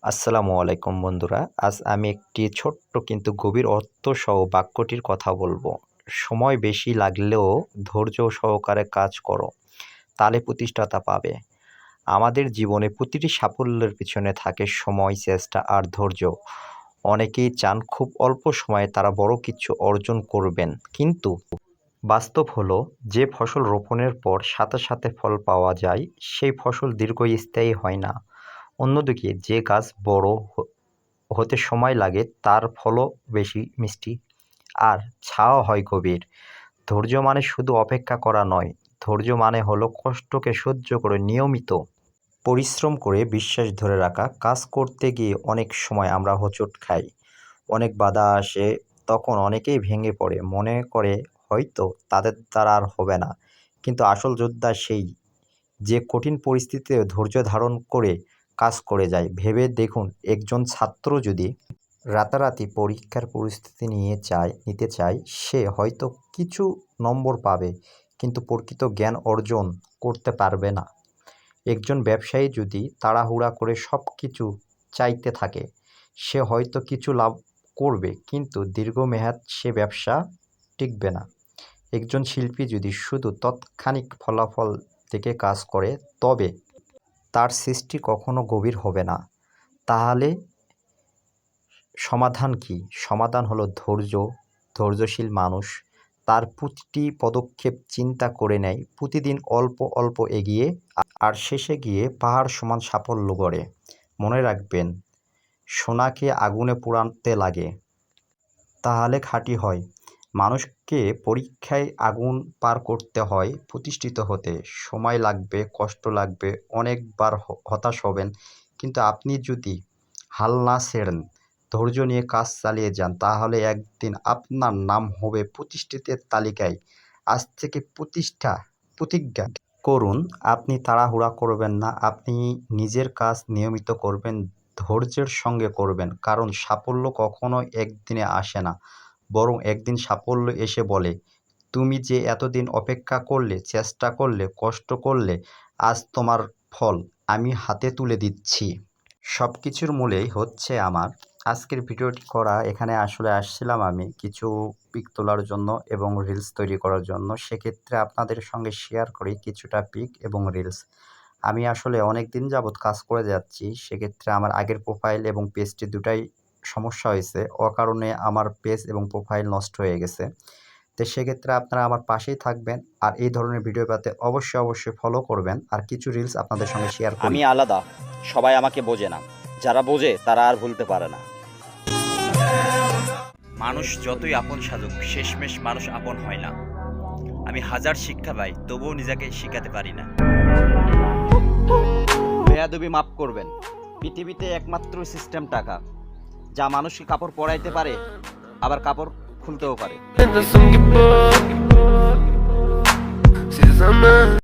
আসসালামু আলাইকুম বন্ধুরা। আজ আমি একটি ছোট্ট কিন্তু গভীর অর্থসহ বাক্যটির কথা বলবো। সময় বেশি লাগলেও ধৈর্য সহকারে কাজ করো, তাহলে প্রতিষ্ঠাতা পাবে। আমাদের জীবনে প্রতিটি সাফল্যের পিছনে থাকে সময়, চেষ্টা আর ধৈর্য। অনেকেই চান খুব অল্প সময়ে তারা বড় কিছু অর্জন করবেন, কিন্তু বাস্তব হলো যে ফসল রোপণের পর সাথে সাথে ফল পাওয়া যায়, সেই ফসল দীর্ঘস্থায়ী হয় না। অন্যদিকে যে গাছ বড় হতে সময় লাগে তার ফলও বেশি মিষ্টি আর ছাও হয় গভীর। ধৈর্য মানে শুধু অপেক্ষা করা নয়, ধৈর্য মানে হলো কষ্টকে সহ্য করে নিয়মিত পরিশ্রম করে বিশ্বাস ধরে রাখা। কাজ করতে গিয়ে অনেক সময় আমরা হোঁচট খাই, অনেক বাধা আসে, তখন অনেকেই ভেঙে পড়ে, মনে করে হয়তো তাদের দ্বারা আর হবে না। কিন্তু আসল যোদ্ধা সেই যে কঠিন পরিস্থিতিতে ধৈর্য ধারণ করে কাজ করে যায়। ভেবে দেখুন, একজন ছাত্র যদি রাতারাতি পরীক্ষার পরিস্থিতি নিতে চায়, সে হয়তো কিছু নম্বর পাবে, কিন্তু প্রকৃত জ্ঞান অর্জন করতে পারবে না। একজন ব্যবসায়ী যদি তাড়াহুড়া করে সব কিছু চাইতে থাকে, সে হয়তো কিছু লাভ করবে, কিন্তু দীর্ঘমেয়াদ সে ব্যবসা টিকবে না। একজন শিল্পী যদি শুধু তাৎক্ষণিক ফলাফল দেখে কাজ করে, তবে তার সৃষ্টি কখনো গভীর হবে না। তাহলে সমাধান কি? সমাধান হলো ধৈর্য। ধৈর্যশীল মানুষ তার প্রতিটি পদক্ষেপ চিন্তা করে নেয়, প্রতিদিন অল্প অল্প এগিয়ে, আর শেষে গিয়ে পাহাড় সমান সাফল্য গড়ে। মনে রাখবেন, সোনাকে আগুনে পোড়াতে লাগে, তাহলে খাঁটি হয়। মানুষকে পরীক্ষায় আগুন পার করতে হয় প্রতিষ্ঠিত হতে। সময় লাগবে, কষ্ট লাগবে, অনেকবার হতাশ হবেন, কিন্তু আপনি যদি হাল না ছেড়েন, ধৈর্য নিয়ে কাজ চালিয়ে যান, তাহলে একদিন আপনার নাম হবে প্রতিষ্ঠিতের তালিকায়। আজ থেকে প্রতিজ্ঞা করুন, আপনি তাড়াহুড়া করবেন না, আপনি নিজের কাজ নিয়মিত করবেন, ধৈর্যের সঙ্গে করবেন। কারণ সাফল্য কখনো একদিনে আসে না, বরং একদিন সাফল্য এসে বলে, তুমি যে এতদিন অপেক্ষা করলে, চেষ্টা করলে, কষ্ট করলে, আজ তোমার ফল আমি হাতে তুলে দিচ্ছি। সব কিছুর মূলেই হচ্ছে আমার। আজকের ভিডিওটি করা এখানে আসলে আসছিলাম আমি কিছু পিক তোলার জন্য এবং রিলস তৈরি করার জন্য। সেক্ষেত্রে আপনাদের সঙ্গে শেয়ার করি কিছুটা পিক এবং রিলস। আমি আসলে অনেক দিন যাবৎ কাজ করে যাচ্ছি। সেক্ষেত্রে আমার আগের প্রোফাইল এবং পেজটি দুটাই সমস্যা হয়েছে। অকারণে আমার পেজ এবং প্রোফাইল নষ্ট হয়ে গেছে। তো সেক্ষেত্রে আপনারা আমার পাশেই থাকবেন, আর এই ধরনের ভিডিও পেতে অবশ্যই ফলো করবেন। আর কিছু রিলস আপনাদের সঙ্গে শেয়ার করি। আমি আলাদা, সবাই আমাকে বোঝে না, যারা বোঝে তারা আর ভুলতে পারে না। মানুষ যতই আপন সাজুক, শেষমেশ মানুষ আপন হয় না। আমি হাজার শিক্ষা পাই, তবুও নিজেকে শিখাতে পারি না। বেয়াদবি মাফ করবেন। পৃথিবীতে একমাত্র সিস্টেম টাকা, যা মানুষকে কাপড় পরাইতে পারে, আবার কাপড় খুলতেও পারে।